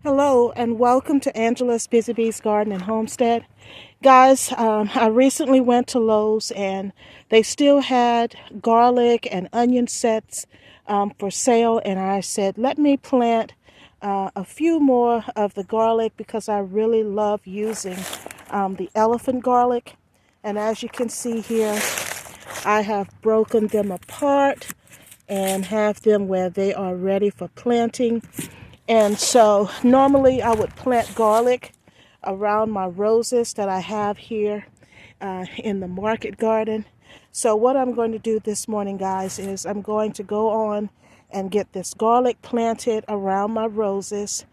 Hello and welcome to Angela's Busy Bees Garden and Homestead. Guys, I recently went to Lowe's and they still had garlic and onion sets for sale. And I said, let me plant a few more of the garlic because I really love using the elephant garlic. And as you can see here, I have broken them apart and have them where they are ready for planting. And so normally I would plant garlic around my roses that I have here in the market garden. So what I'm going to do this morning, guys, is I'm going to go on and get this garlic planted around my roses.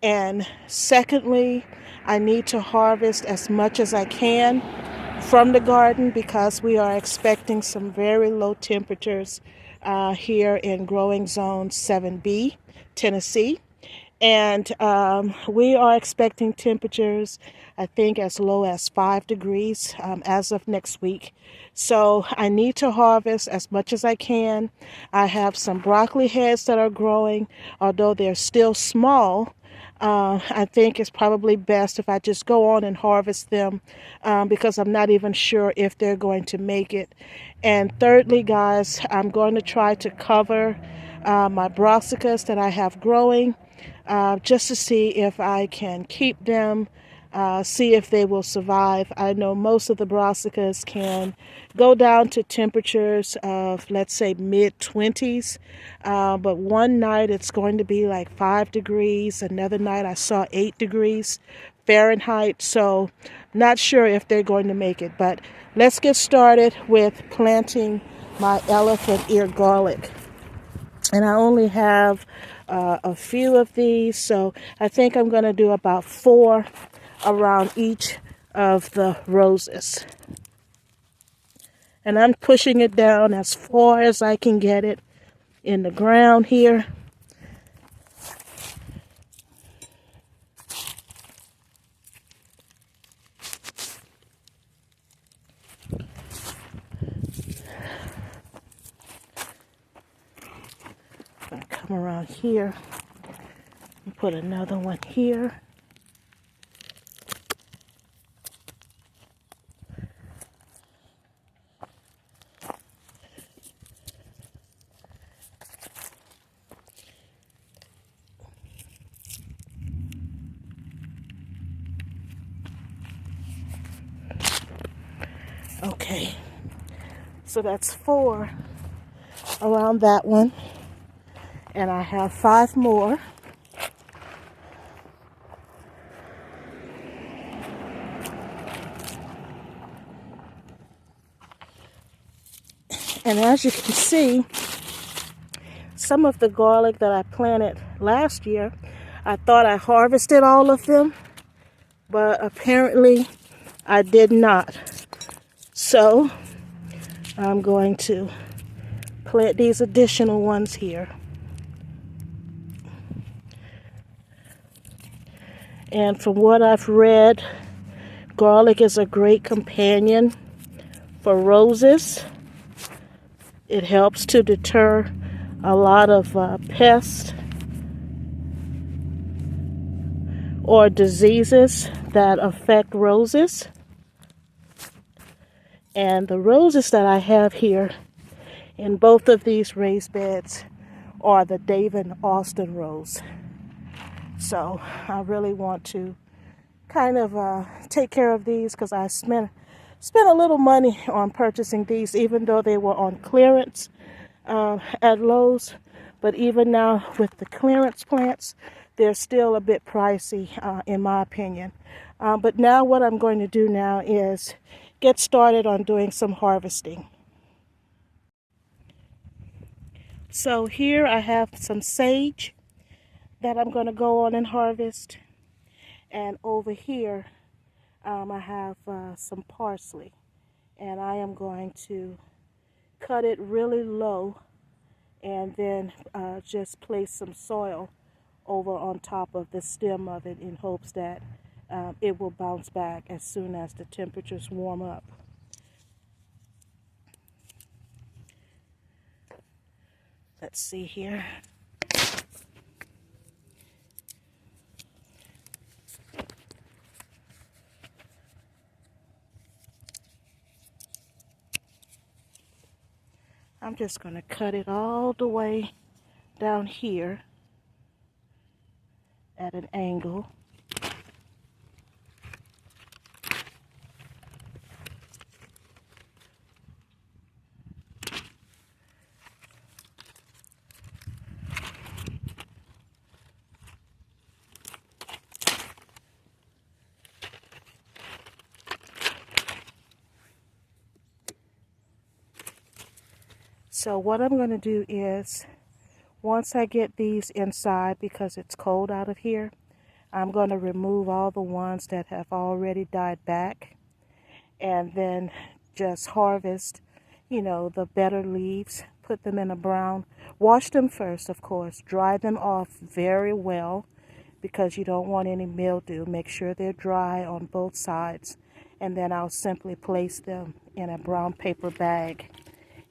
And secondly, I need to harvest as much as I can from the garden because we are expecting some very low temperatures here in growing zone 7B, Tennessee. And we are expecting temperatures, I think, as low as 5 degrees as of next week. So I need to harvest as much as I can. I have some broccoli heads that are growing, although they're still small. I think it's probably best if I just go on and harvest them because I'm not even sure if they're going to make it. And thirdly, guys, I'm going to try to cover my brassicas that I have growing just to see if I can keep them, see if they will survive. I know most of the brassicas can go down to temperatures of, let's say, mid-20s, but one night it's going to be like 5 degrees. Another night I saw 8 degrees Fahrenheit, so not sure if they're going to make it. But let's get started with planting my elephant ear garlic. And I only have a few of these, so I think I'm going to do about 4 around each of the roses. And I'm pushing it down as far as I can get it in the ground here. I'm going to come around here and put another one here. Okay, so that's 4 around that one, and I have 5 more. And as you can see, some of the garlic that I planted last year, I thought I harvested all of them, but apparently I did not. So I'm going to plant these additional ones here. And from what I've read, garlic is a great companion for roses. It helps to deter a lot of pests or diseases that affect roses. And the roses that I have here in both of these raised beds are the David Austin rose. So I really want to kind of take care of these because I spent a little money on purchasing these, even though they were on clearance at Lowe's. But even now with the clearance plants, they're still a bit pricey in my opinion. But now what I'm going to do now is get started on doing some harvesting. So here I have some sage that I'm going to go on and harvest. And over here I have some parsley. And I am going to cut it really low and then just place some soil over on top of the stem of it in hopes that it will bounce back as soon as the temperatures warm up. Let's see here. I'm just going to cut it all the way down here at an angle. So what I'm going to do is, once I get these inside, because it's cold out of here, I'm going to remove all the ones that have already died back, and then just harvest, the better leaves, put them in a brown, wash them first, of course, dry them off very well, because you don't want any mildew. Make sure they're dry on both sides, and then I'll simply place them in a brown paper bag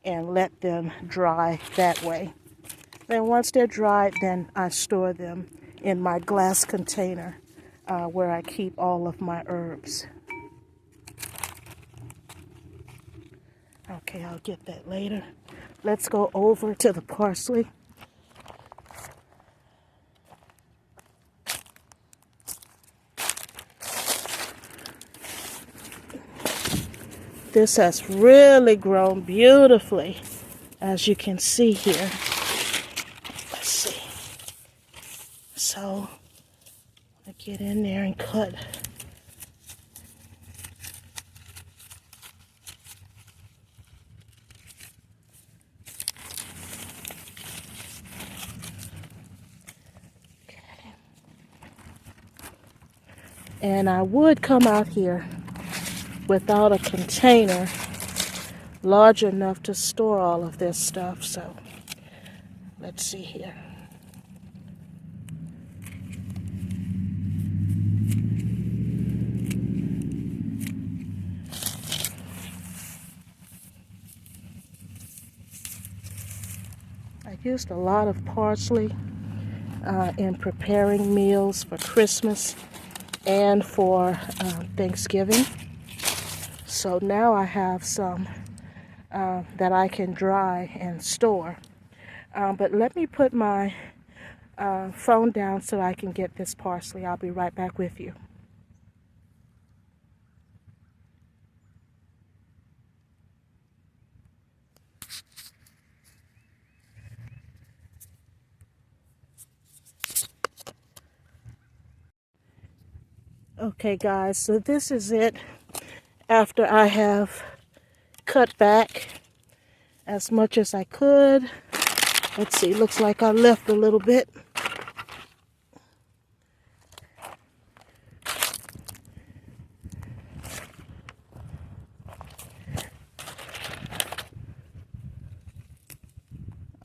and let them dry that way. Then once they're dried, then I store them in my glass container where I keep all of my herbs. Okay, I'll get that later. Let's go over to the parsley. This has really grown beautifully, as you can see here. Let's see. So, I get in there and cut. Okay. And I would come out here without a container large enough to store all of this stuff. So let's see here. I used a lot of parsley in preparing meals for Christmas and for Thanksgiving. So now I have some that I can dry and store. But let me put my phone down so I can get this parsley. I'll be right back with you. Okay guys, so this is it after I have cut back as much as I could. Let's see, looks like I left a little bit.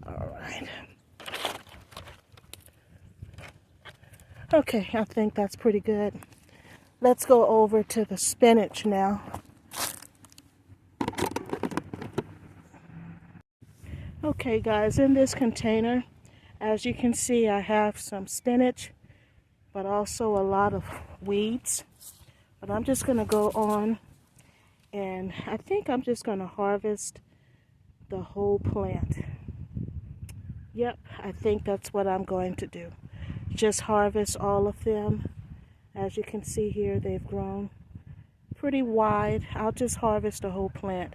All right. Okay, I think that's pretty good. Let's go over to the spinach now. Okay guys, in this container, as you can see, I have some spinach, but also a lot of weeds. But I'm just going to go on, and I think I'm just going to harvest the whole plant. Yep, I think that's what I'm going to do. Just harvest all of them. As you can see here, they've grown pretty wide. I'll just harvest the whole plant,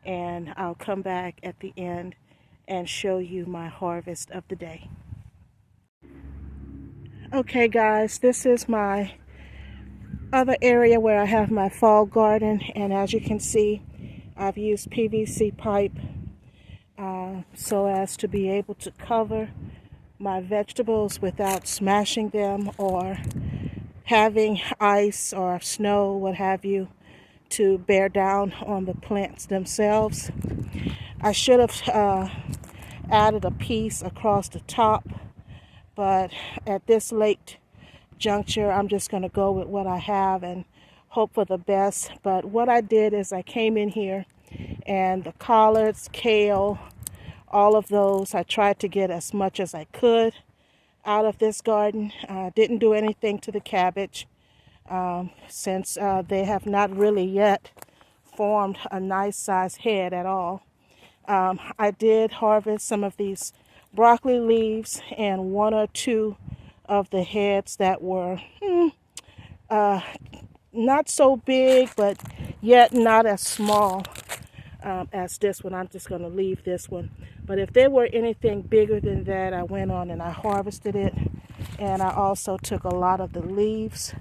and I'll come back at the end and show you my harvest of the day. Okay guys, this is my other area where I have my fall garden, and as you can see, I've used PVC pipe so as to be able to cover my vegetables without smashing them or having ice or snow, what have you, to bear down on the plants themselves. I should have added a piece across the top, but at this late juncture, I'm just going to go with what I have and hope for the best. But what I did is I came in here, and the collards, kale, all of those, I tried to get as much as I could out of this garden. Didn't do anything to the cabbage since they have not really yet formed a nice size head at all. I did harvest some of these broccoli leaves and one or two of the heads that were not so big, but yet not as small as this one. I'm just going to leave this one. But if there were anything bigger than that, I went on and I harvested it. And I also took a lot of the leaves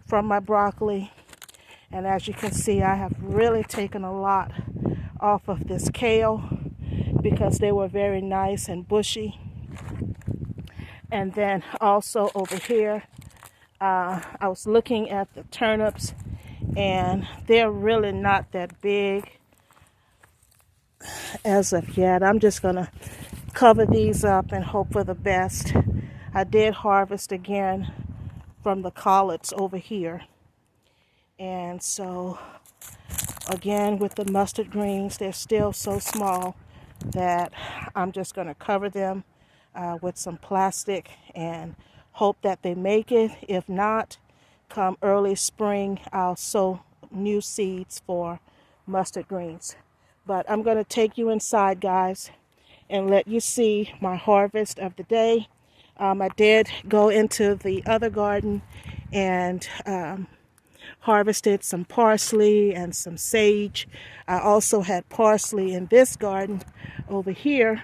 from my broccoli. And as you can see, I have really taken a lot off of this kale because they were very nice and bushy. And then also over here, I was looking at the turnips, and they're really not that big as of yet. I'm just going to cover these up and hope for the best. I did harvest again from the collards over here. And so, again, with the mustard greens, they're still so small that I'm just going to cover them with some plastic and hope that they make it. If not, come early spring, I'll sow new seeds for mustard greens. But I'm going to take you inside, guys, and let you see my harvest of the day. I did go into the other garden and harvested some parsley and some sage. I also had parsley in this garden over here,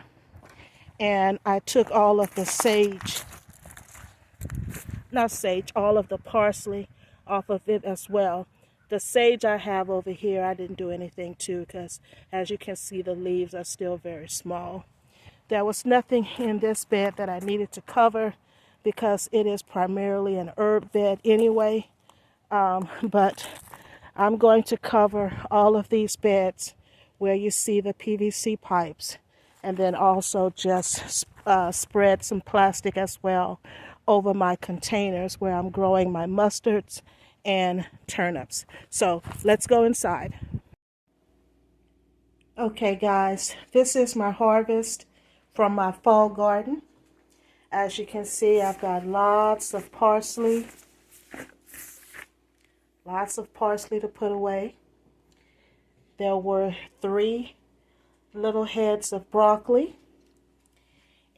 and I took all of the all of the parsley off of it as well. The sage I have over here, I didn't do anything to because, as you can see, the leaves are still very small. There was nothing in this bed that I needed to cover because it is primarily an herb bed anyway. But I'm going to cover all of these beds where you see the PVC pipes, and then also just spread some plastic as well over my containers where I'm growing my mustards and turnips. So let's go inside. Okay, guys, this is my harvest from my fall garden. As you can see, I've got lots of parsley to put away. There were 3 little heads of broccoli,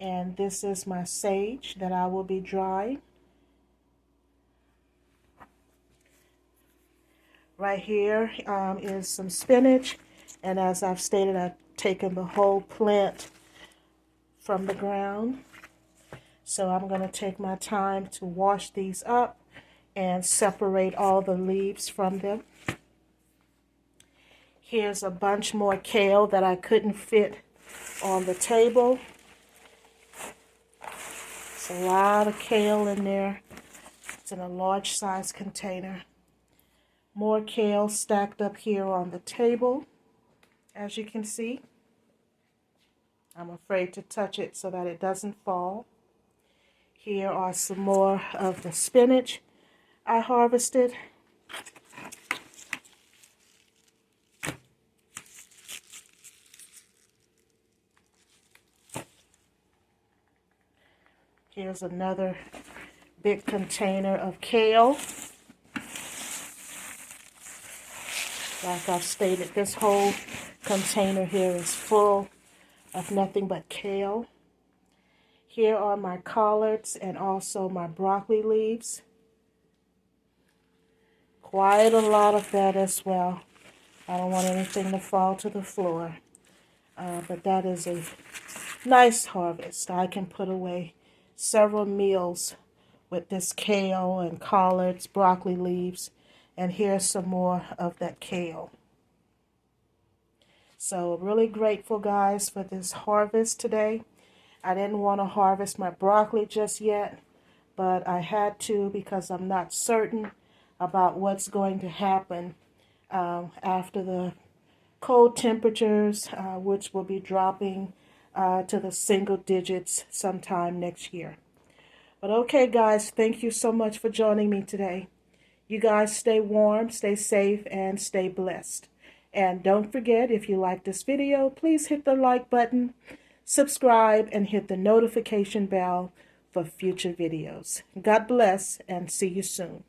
and this is my sage that I will be drying. Right here is some spinach, and as I've stated, I've taken the whole plant from the ground. So I'm going to take my time to wash these up and separate all the leaves from them. Here's a bunch more kale that I couldn't fit on the table. It's a lot of kale in there. It's in a large size container. More kale stacked up here on the table, as you can see. I'm afraid to touch it so that it doesn't fall. Here are some more of the spinach I harvested. Here's another big container of kale. Like I've stated, this whole container here is full of nothing but kale. Here are my collards and also my broccoli leaves. Quite a lot of that as well. I don't want anything to fall to the floor. But that is a nice harvest. I can put away several meals with this kale and collards, broccoli leaves, and here's some more of that kale. So really grateful, guys, for this harvest today. I didn't want to harvest my broccoli just yet, but I had to because I'm not certain about what's going to happen after the cold temperatures, which will be dropping to the single digits sometime next year. But okay, guys, thank you so much for joining me today. You guys stay warm, stay safe, and stay blessed. And don't forget, if you like this video, please hit the like button, subscribe, and hit the notification bell for future videos. God bless, and see you soon.